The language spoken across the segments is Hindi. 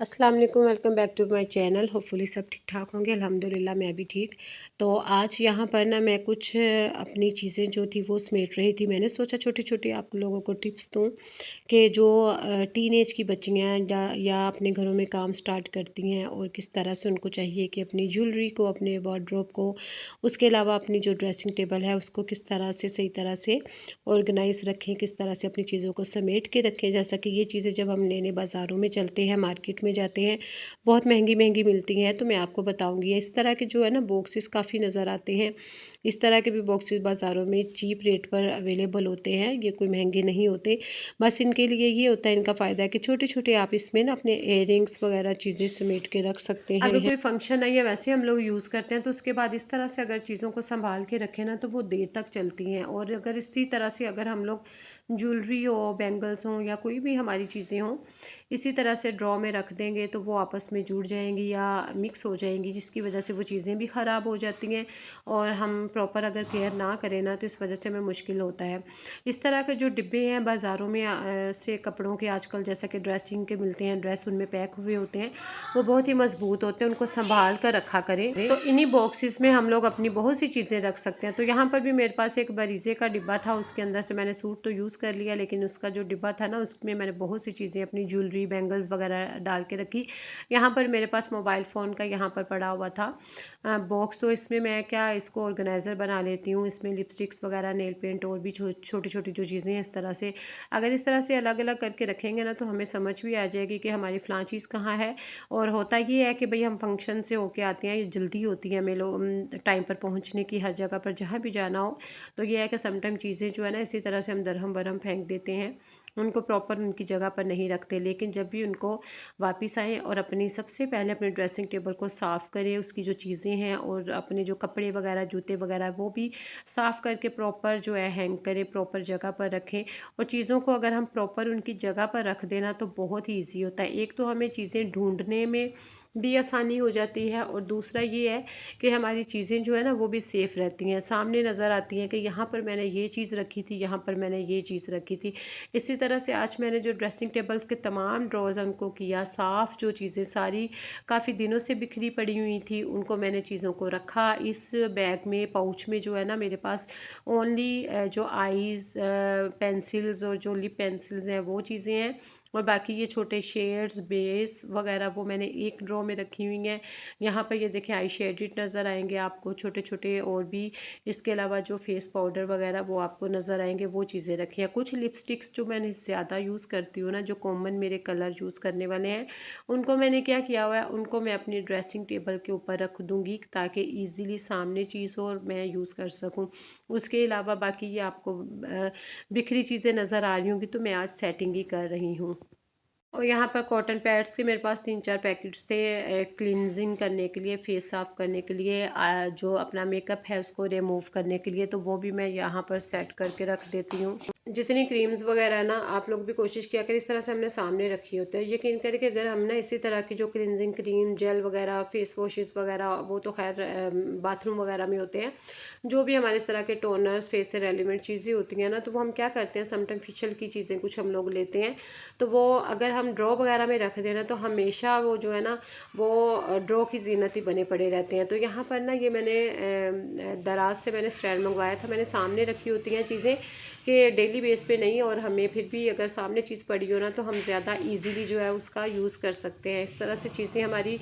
अस्सलाम वालेकुम, welcome back to my channel. Hopefully सब ठीक ठाक होंगे। अल्हम्दुलिल्लाह मैं भी ठीक। तो आज यहाँ पर ना मैं कुछ अपनी चीज़ें जो थी वो समेट रही थी। मैंने सोचा छोटी-छोटी आप लोगों को टिप्स दूँ कि जो टीनेज की बच्चियाँ या अपने घरों में काम स्टार्ट करती हैं और किस तरह से उनको चाहिए कि अपनी ज्वेलरी को, अपने वार्डरोब को, उसके अलावा अपनी जो ड्रेसिंग टेबल है उसको किस तरह से सही तरह से ऑर्गेनाइज़ रखें, किस तरह से अपनी चीज़ों को समेट के रखें। जैसा कि ये चीज़ें जब हम लेने बाज़ारों में चलते हैं, मार्केट में जाते हैं, बहुत महंगी-महंगी मिलती हैं, तो मैं आपको बताऊँगी। इस तरह के जो है ना बॉक्सेस काफ़ी नज़र आते हैं। इस तरह के भी बॉक्सेस बाज़ारों में चीप रेट पर अवेलेबल होते हैं, ये कोई महंगे नहीं होते। बस इनके लिए ये होता है, इनका फ़ायदा है कि छोटे-छोटे आप इसमें ना अपने इयररिंग्स वगैरह चीज़ें समेट के रख सकते हैं। अगर कोई फंक्शन है या वैसे हम लोग यूज़ करते हैं, तो उसके बाद इस तरह से अगर चीज़ों को सँभाल के रखें ना, तो वो देर तक चलती हैं। और अगर इसी तरह से अगर हम लोग ज्वेलरी हो, बैंगल्स हों या कोई भी हमारी चीज़ें हों, इसी तरह से ड्रॉ में रख देंगे तो वो आपस में जुड़ जाएंगी या मिक्स हो जाएंगी, जिसकी वजह से वो चीज़ें भी ख़राब हो जाती हैं। और हम प्रॉपर अगर केयर ना करें ना, तो इस वजह से हमें मुश्किल होता है। इस तरह के जो डिब्बे हैं बाज़ारों में से कपड़ों के आजकल जैसा कि ड्रेसिंग के मिलते हैं, ड्रेस उनमें पैक हुए होते हैं, वो बहुत ही मज़बूत होते हैं, उनको संभाल कर रखा करें। तो इन्हीं बॉक्सेस में हम लोग अपनी बहुत सी चीज़ें रख सकते हैं। तो यहाँ पर भी मेरे पास एक बरीज़े का डिब्बा था, उसके अंदर से मैंने सूट तो यूज़ कर लिया, लेकिन उसका जो डिब्बा था ना, उसमें मैंने बहुत सी चीज़ें अपनी ज्वेलरी, बैंगल्स वगैरह डाल के रखी। यहाँ पर मेरे पास मोबाइल फ़ोन का यहाँ पर पड़ा हुआ था बॉक्स, तो इसमें मैं क्या इसको ऑर्गेनाइज़र बना लेती हूँ। इसमें लिपस्टिक्स वगैरह, नेल पेंट और भी छोटी-छोटी जो चीज़ें हैं, इस तरह से अगर इस तरह से अलग-अलग करके रखेंगे ना, तो हमें समझ भी आ जाएगी कि हमारी फ़लाँ चीज़ कहाँ है। और होता ये है कि भई हम फंक्शन से होके आते हैं, ये जल्दी होती है हमें टाइम पर पहुँचने की, हर जगह पर जहाँ भी जाना हो। तो ये है कि समटाइम चीज़ें जो है ना इसी तरह से हम दरहम-बरहम फेंक देते हैं, उनको प्रॉपर उनकी जगह पर नहीं रखते। लेकिन जब भी उनको वापस आएँ और अपनी सबसे पहले अपनी ड्रेसिंग टेबल को साफ़ करें, उसकी जो चीज़ें हैं और अपने जो कपड़े वगैरह, जूते वगैरह, वो भी साफ़ करके प्रॉपर जो है हैंग करें, प्रॉपर जगह पर रखें। और चीज़ों को अगर हम प्रॉपर उनकी जगह पर रख देना, तो बहुत ही ईज़ी होता है। एक तो हमें चीज़ें ढूँढने में भी आसानी हो जाती है, और दूसरा ये है कि हमारी चीज़ें जो है ना वो भी सेफ़ रहती हैं, सामने नज़र आती हैं कि यहाँ पर मैंने ये चीज़ रखी थी, यहाँ पर मैंने ये चीज़ रखी थी। इसी तरह से आज मैंने जो ड्रेसिंग टेबल्स के तमाम ड्रॉज़ हैं उनको किया साफ़। जो चीज़ें सारी काफ़ी दिनों से बिखरी पड़ी हुई थी, उनको मैंने चीज़ों को रखा इस बैग में, पाउच में। जो है ना मेरे पास ओनली जो आईज़ पेंसिल्स और जो लिप पेंसिल्स हैं वो चीज़ें हैं, और बाकी ये छोटे शेड्स, बेस वगैरह वो मैंने एक ड्रॉ में रखी हुई हैं। यहाँ पर ये देखें आई शेडेड नज़र आएंगे आपको छोटे-छोटे, और भी इसके अलावा जो फेस पाउडर वगैरह वो आपको नज़र आएंगे, वो चीज़ें रखी हैं। कुछ लिपस्टिक्स जो मैंने ज़्यादा यूज़ करती हूँ ना, जो कॉमन मेरे कलर यूज़ करने वाले हैं, उनको मैंने क्या किया हुआ है, उनको मैं अपनी ड्रेसिंग टेबल के ऊपर रख दूँगी, ताकि ईज़िली सामने चीज़ हो और मैं यूज़ कर सकूँ। उसके अलावा बाकी ये आपको बिखरी चीज़ें नज़र आ रही होंगी, तो मैं आज सेटिंग ही कर रही हूँ। और यहाँ पर कॉटन पैड्स के मेरे पास 3-4 पैकेट्स थे क्लींजिंग करने के लिए, फेस साफ़ करने के लिए, जो अपना मेकअप है उसको रिमूव करने के लिए, तो वो भी मैं यहाँ पर सेट करके रख देती हूँ। जितनी क्रीम्स वगैरह है ना, आप लोग भी कोशिश किया करें इस तरह से हमने सामने रखी होती है। यकीन करें कि अगर हम ना इसी तरह की जो क्लींजिंग क्रीम, जेल वगैरह, फेस वॉशेस वगैरह, वो तो खैर बाथरूम वगैरह में होते हैं। जो भी हमारे इस तरह के टोनर्स, फेस से रेलिवेंट चीज़ें होती हैं ना, तो वो हम क्या करते हैं, समटाइम फेशियल की चीज़ें कुछ हम लोग लेते हैं, तो वो अगर हम ड्रॉ वगैरह में रख देना, तो हमेशा वो जो है ना वो ड्रॉ की ज़ीनत ही बने पड़े रहते हैं। तो यहाँ पर ना ये मैंने दराज से मैंने स्टैंड मंगवाया था, मैंने सामने रखी होती हैं चीज़ें कि डेली बेस पे नहीं, और हमें फिर भी अगर सामने चीज़ पड़ी हो ना, तो हम ज़्यादा इजीली जो है उसका यूज़ कर सकते हैं। इस तरह से चीज़ें हमारी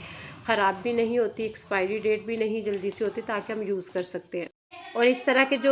ख़राब भी नहीं होती, एक्सपायरी डेट भी नहीं जल्दी से होती, ताकि हम यूज़ कर सकते हैं। और इस तरह के जो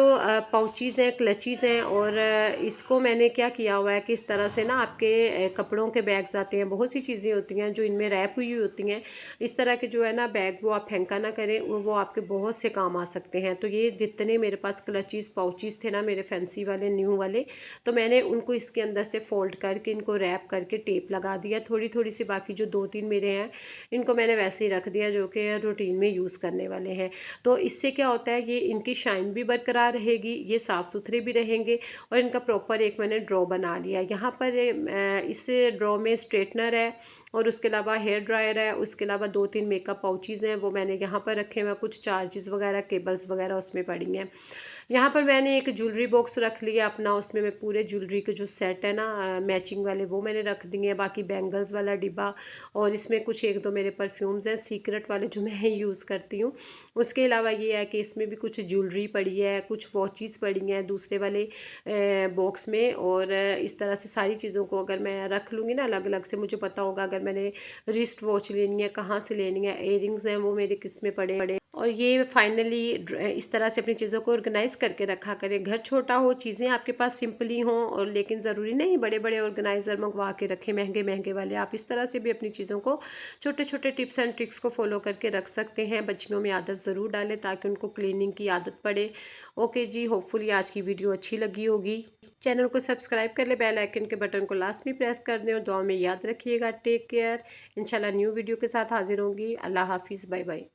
पाउचीज़ हैं, क्लचीज़ हैं, और इसको मैंने क्या किया हुआ है कि इस तरह से ना आपके कपड़ों के बैग्स आते हैं, बहुत सी चीज़ें होती हैं जो इनमें रैप हुई होती हैं। इस तरह के जो है ना बैग, वो आप फेंका ना करें, वो आपके बहुत से काम आ सकते हैं। तो ये जितने मेरे पास क्लचीज़, पाउचीज़ थे ना मेरे फैंसी वाले, न्यू वाले, तो मैंने उनको इसके अंदर से फ़ोल्ड करके, इनको रैप करके टेप लगा दिया। थोड़ी-थोड़ी सी बाकी जो 2-3 मेरे हैं, इनको मैंने वैसे ही रख दिया, जो कि रूटीन में यूज़ करने वाले हैं। तो इससे क्या होता है, ये इनकी शाइन भी बरकरार रहेगी, ये साफ़ सुथरे भी रहेंगे, और इनका प्रॉपर एक मैंने ड्रॉ बना लिया। यहाँ पर इस ड्रॉ में स्ट्रेटनर है, और उसके अलावा हेयर ड्रायर है, उसके अलावा 2-3 मेकअप पाउचीज़ हैं, वो मैंने यहाँ पर रखे हुए हैं। कुछ चार्जेस वगैरह, केबल्स वगैरह उसमें पड़ी हैं। यहाँ पर मैंने एक ज्वेलरी बॉक्स रख लिया अपना, उसमें मैं पूरे ज्वेलरी के जो सेट है ना मैचिंग वाले, वो मैंने रख दिए हैं। बाकी बैंगल्स वाला डिब्बा, और इसमें कुछ एक दो मेरे परफ्यूम्स हैं सीक्रेट वाले जो मैं यूज़ करती हूँ। उसके अलावा ये है कि इसमें भी कुछ ज्वेलरी पड़ी है, कुछ वॉचेस पड़ी हैं दूसरे वाले बॉक्स में। और इस तरह से सारी चीज़ों को अगर मैं रख लूँगी ना अलग अलग से, मुझे पता होगा अगर मैंने रिस्ट वॉच लेनी है कहाँ से लेनी है, इयररिंग्स हैं वो मेरे किस में पड़े पड़े। और ये फाइनली इस तरह से अपनी चीज़ों को ऑर्गेनाइज करके रखा करें। घर छोटा हो, चीज़ें आपके पास सिंपली हों, और लेकिन ज़रूरी नहीं बड़े बड़े ऑर्गेनाइज़र मंगवा के रखें महंगे महंगे वाले। आप इस तरह से भी अपनी चीज़ों को छोटे छोटे टिप्स एंड ट्रिक्स को फॉलो करके रख सकते हैं। बच्चियों में आदत ज़रूर डालें ताकि उनको क्लीनिंग की आदत पड़े। ओके जी, होपफुली आज की वीडियो अच्छी लगी होगी। चैनल को सब्सक्राइब कर ले, बेल आइकन के बटन को लास्ट में प्रेस कर दें, और दुआ में याद रखिएगा। Take care. इंशाल्लाह न्यू वीडियो के साथ हाजिर होंगी। अल्लाह हाफिज़, बाय बाय।